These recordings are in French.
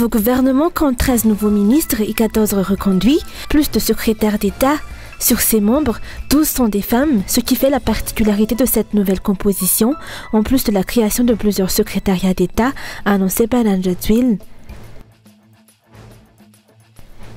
nouveau gouvernement compte 13 nouveaux ministres et 14 reconduits, plus de secrétaires d'État. Sur ses membres, 12 sont des femmes, ce qui fait la particularité de cette nouvelle composition, en plus de la création de plusieurs secrétariats d'État annoncés par Ranjadzwil.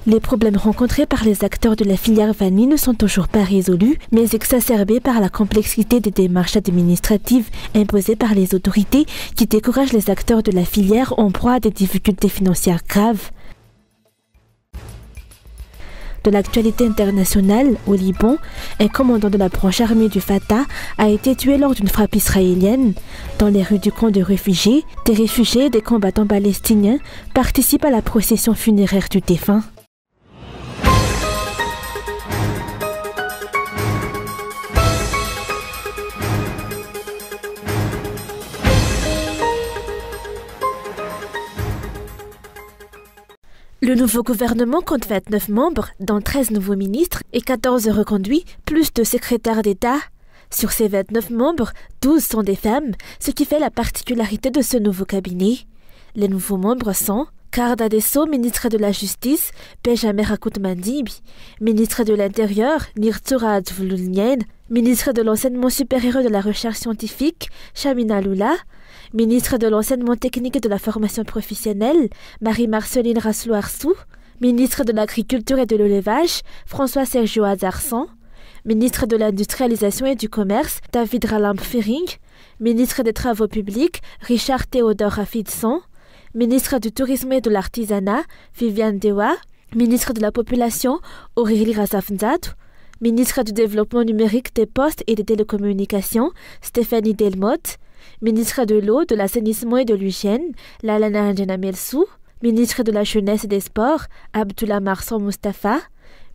Les problèmes rencontrés par les acteurs de la filière vanille ne sont toujours pas résolus, mais exacerbés par la complexité des démarches administratives imposées par les autorités qui découragent les acteurs de la filière en proie à des difficultés financières graves. De l'actualité internationale, au Liban, un commandant de la branche armée du Fatah a été tué lors d'une frappe israélienne. Dans les rues du camp de réfugiés, des réfugiés et des combattants palestiniens participent à la procession funéraire du défunt. Le nouveau gouvernement compte 29 membres, dont 13 nouveaux ministres et 14 reconduits, plus de secrétaires d'État. Sur ces 29 membres, 12 sont des femmes, ce qui fait la particularité de ce nouveau cabinet. Les nouveaux membres sont Karda Dessau, ministre de la Justice, Benjamin Rakout-Mandibi, ministre de l'Intérieur, Nirtura Advlounien, ministre de l'Enseignement supérieur et de la Recherche scientifique, Chamina Lula, ministre de l'Enseignement technique et de la Formation professionnelle, Marie-Marceline Raslo-Arsou, ministre de l'Agriculture et de l'Élevage, François-Sergio Azarsan, ministre de l'Industrialisation et du Commerce, David Ralamp-Fering, ministre des Travaux publics, Richard Théodore Rafidson, ministre du Tourisme et de l'Artisanat, Viviane Dewa, ministre de la Population, Aurélie Razafnzad, ministre du Développement numérique des Postes et des Télécommunications, Stéphanie Delmotte, ministre de l'Eau, de l'Assainissement et de l'Hygiène, Lalana Ndjenamelsou, ministre de la Jeunesse et des Sports, Abdullah Marsan Mustafa,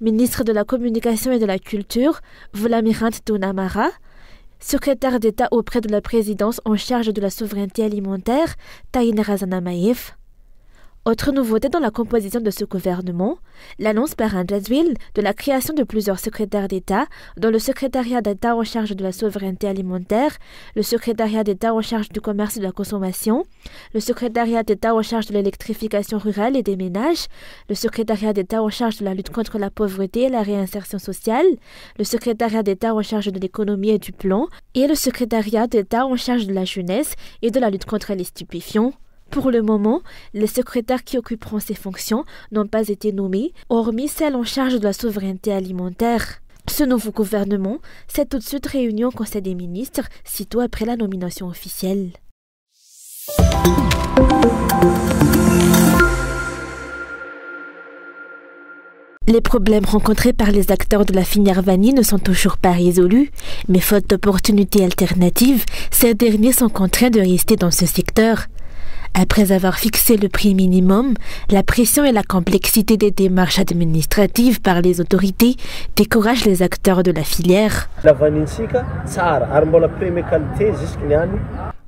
ministre de la Communication et de la Culture, Volamirant Dounamara, secrétaire d'État auprès de la présidence en charge de la souveraineté alimentaire, Taïn Razanamaïf. Autre nouveauté dans la composition de ce gouvernement, l'annonce par Ranjadzwil de la création de plusieurs secrétaires d'État, dont le secrétariat d'État en charge de la souveraineté alimentaire, le secrétariat d'État en charge du commerce et de la consommation, le secrétariat d'État en charge de l'électrification rurale et des ménages, le secrétariat d'État en charge de la lutte contre la pauvreté et la réinsertion sociale, le secrétariat d'État en charge de l'économie et du plan, et le secrétariat d'État en charge de la jeunesse et de la lutte contre les stupéfiants. Pour le moment, les secrétaires qui occuperont ces fonctions n'ont pas été nommés, hormis celles en charge de la souveraineté alimentaire. Ce nouveau gouvernement s'est tout de suite réuni au Conseil des ministres, sitôt après la nomination officielle. Les problèmes rencontrés par les acteurs de la filière vanille ne sont toujours pas résolus, mais faute d'opportunités alternatives, ces derniers sont contraints de rester dans ce secteur. Après avoir fixé le prix minimum, la pression et la complexité des démarches administratives par les autorités découragent les acteurs de la filière.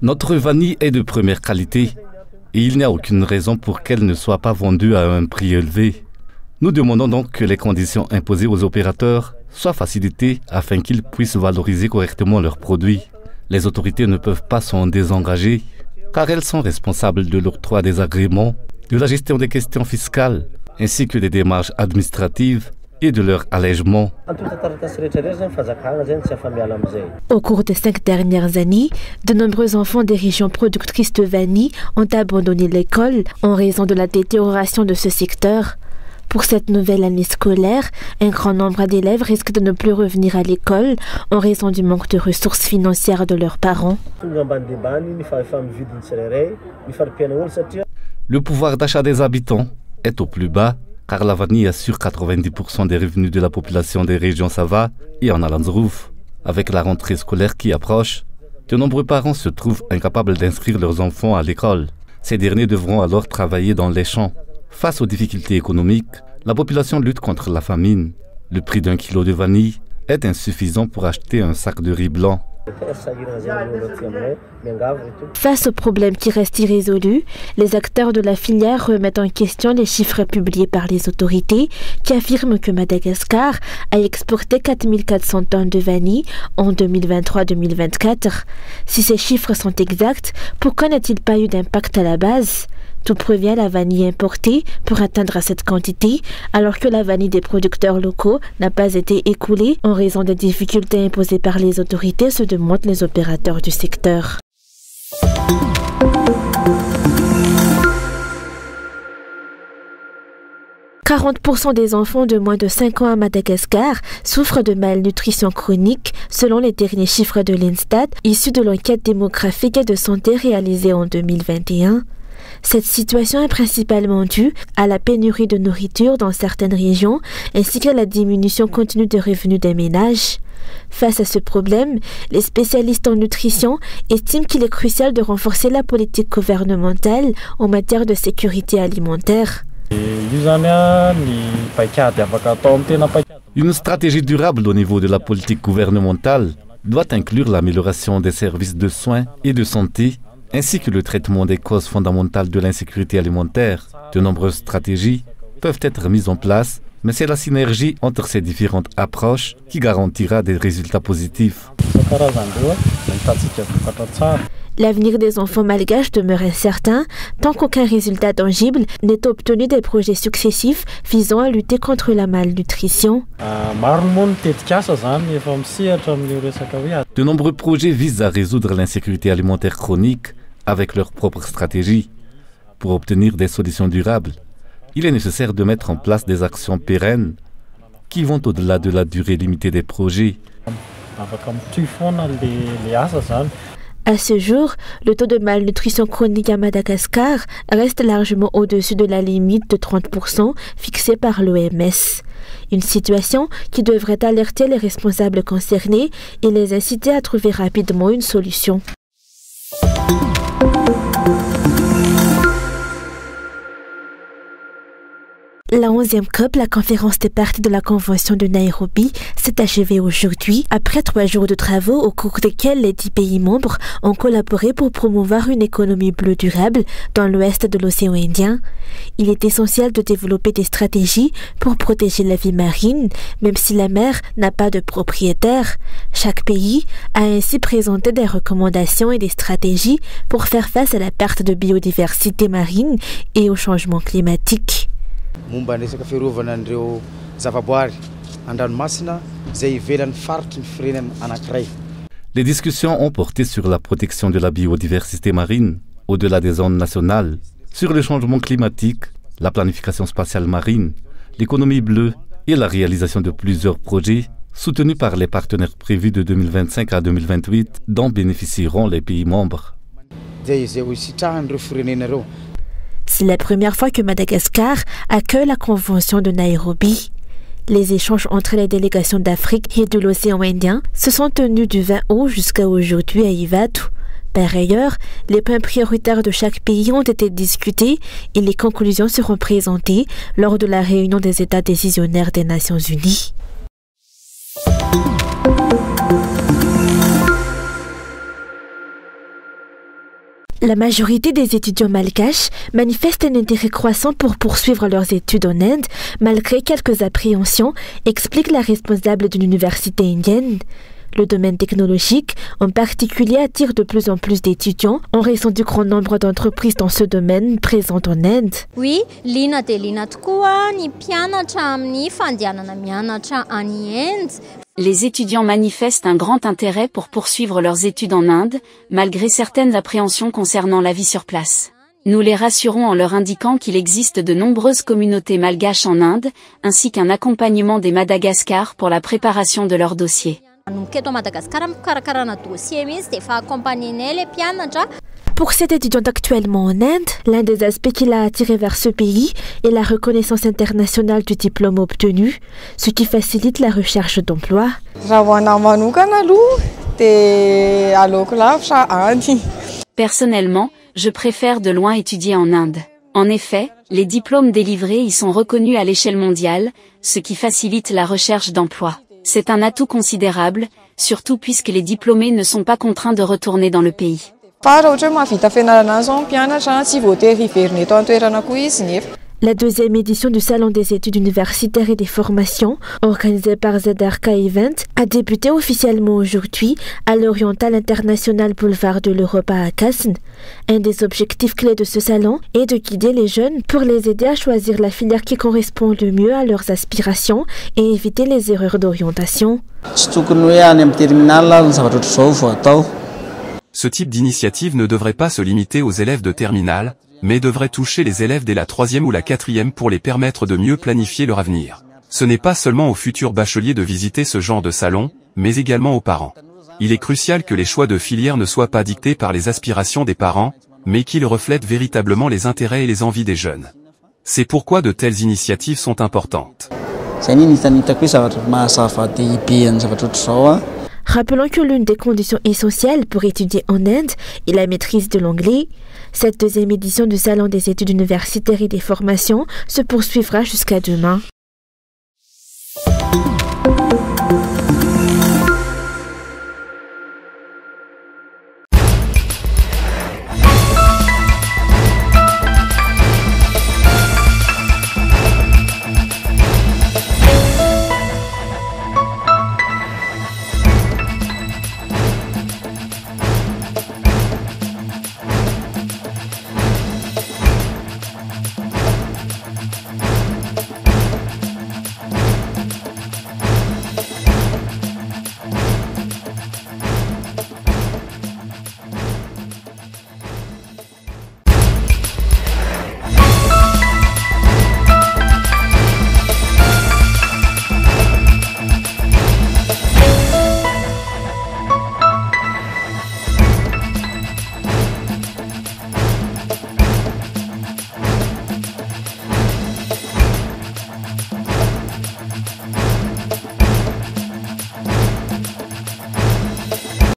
Notre vanille est de première qualité et il n'y a aucune raison pour qu'elle ne soit pas vendue à un prix élevé. Nous demandons donc que les conditions imposées aux opérateurs soient facilitées afin qu'ils puissent valoriser correctement leurs produits. Les autorités ne peuvent pas s'en désengager car elles sont responsables de l'octroi des agréments, de la gestion des questions fiscales, ainsi que des démarches administratives et de leur allègement. Au cours des 5 dernières années, de nombreux enfants des régions productrices de vanille ont abandonné l'école en raison de la détérioration de ce secteur. Pour cette nouvelle année scolaire, un grand nombre d'élèves risquent de ne plus revenir à l'école en raison du manque de ressources financières de leurs parents. Le pouvoir d'achat des habitants est au plus bas car la vanille assure 90% des revenus de la population des régions Sava et en Alandsrouf. Avec la rentrée scolaire qui approche, de nombreux parents se trouvent incapables d'inscrire leurs enfants à l'école. Ces derniers devront alors travailler dans les champs. Face aux difficultés économiques, la population lutte contre la famine. Le prix d'un kilo de vanille est insuffisant pour acheter un sac de riz blanc. Face aux problèmes qui restent irrésolus, les acteurs de la filière remettent en question les chiffres publiés par les autorités qui affirment que Madagascar a exporté 4400 tonnes de vanille en 2023-2024. Si ces chiffres sont exacts, pourquoi n'a-t-il pas eu d'impact à la base ? Tout provient la vanille importée pour atteindre cette quantité, alors que la vanille des producteurs locaux n'a pas été écoulée en raison des difficultés imposées par les autorités, se demandent les opérateurs du secteur. « 40% des enfants de moins de 5 ans à Madagascar souffrent de malnutrition chronique, selon les derniers chiffres de l'Instat, issus de l'enquête démographique et de santé réalisée en 2021. Cette situation est principalement due à la pénurie de nourriture dans certaines régions, ainsi qu'à la diminution continue des revenus des ménages. Face à ce problème, les spécialistes en nutrition estiment qu'il est crucial de renforcer la politique gouvernementale en matière de sécurité alimentaire. Une stratégie durable au niveau de la politique gouvernementale doit inclure l'amélioration des services de soins et de santé, ainsi que le traitement des causes fondamentales de l'insécurité alimentaire. De nombreuses stratégies peuvent être mises en place, mais c'est la synergie entre ces différentes approches qui garantira des résultats positifs. L'avenir des enfants malgaches demeure incertain tant qu'aucun résultat tangible n'est obtenu des projets successifs visant à lutter contre la malnutrition. De nombreux projets visent à résoudre l'insécurité alimentaire chronique avec leur propre stratégie. Pour obtenir des solutions durables, il est nécessaire de mettre en place des actions pérennes qui vont au-delà de la durée limitée des projets. À ce jour, le taux de malnutrition chronique à Madagascar reste largement au-dessus de la limite de 30% fixée par l'OMS. Une situation qui devrait alerter les responsables concernés et les inciter à trouver rapidement une solution. La 11e COP, la conférence des parties de la Convention de Nairobi, s'est achevée aujourd'hui après 3 jours de travaux au cours desquels les 10 pays membres ont collaboré pour promouvoir une économie bleue durable dans l'ouest de l'océan Indien. Il est essentiel de développer des stratégies pour protéger la vie marine, même si la mer n'a pas de propriétaire. Chaque pays a ainsi présenté des recommandations et des stratégies pour faire face à la perte de biodiversité marine et au changement climatique. Les discussions ont porté sur la protection de la biodiversité marine, au-delà des zones nationales, sur le changement climatique, la planification spatiale marine, l'économie bleue et la réalisation de plusieurs projets soutenus par les partenaires prévus de 2025 à 2028 dont bénéficieront les pays membres. C'est la première fois que Madagascar accueille la Convention de Nairobi. Les échanges entre les délégations d'Afrique et de l'océan Indien se sont tenus du 20 août jusqu'à aujourd'hui à Ivatu. Par ailleurs, les points prioritaires de chaque pays ont été discutés et les conclusions seront présentées lors de la réunion des États décisionnaires des Nations Unies. La majorité des étudiants malgaches manifestent un intérêt croissant pour poursuivre leurs études en Inde, malgré quelques appréhensions, explique la responsable d'une université indienne. Le domaine technologique, en particulier, attire de plus en plus d'étudiants en raison du grand nombre d'entreprises dans ce domaine présentes en Inde. Oui, les étudiants manifestent un grand intérêt pour poursuivre leurs études en Inde, malgré certaines appréhensions concernant la vie sur place. Nous les rassurons en leur indiquant qu'il existe de nombreuses communautés malgaches en Inde, ainsi qu'un accompagnement des Madagascar pour la préparation de leurs dossiers. Pour cette étudiante actuellement en Inde, l'un des aspects qui l'a attirée vers ce pays est la reconnaissance internationale du diplôme obtenu, ce qui facilite la recherche d'emploi. Personnellement, je préfère de loin étudier en Inde. En effet, les diplômes délivrés y sont reconnus à l'échelle mondiale, ce qui facilite la recherche d'emploi. C'est un atout considérable, surtout puisque les diplômés ne sont pas contraints de retourner dans le pays. La deuxième édition du Salon des études universitaires et des formations, organisée par ZRK Event, a débuté officiellement aujourd'hui à l'Oriental International Boulevard de l'Europe à Casnes. Un des objectifs clés de ce salon est de guider les jeunes pour les aider à choisir la filière qui correspond le mieux à leurs aspirations et éviter les erreurs d'orientation. Ce type d'initiative ne devrait pas se limiter aux élèves de terminale, mais devrait toucher les élèves dès la 3e ou la 4e pour les permettre de mieux planifier leur avenir. Ce n'est pas seulement aux futurs bacheliers de visiter ce genre de salon, mais également aux parents. Il est crucial que les choix de filière ne soient pas dictés par les aspirations des parents, mais qu'ils reflètent véritablement les intérêts et les envies des jeunes. C'est pourquoi de telles initiatives sont importantes. Rappelons que l'une des conditions essentielles pour étudier en Inde est la maîtrise de l'anglais. Cette deuxième édition du Salon des études universitaires et des formations se poursuivra jusqu'à demain.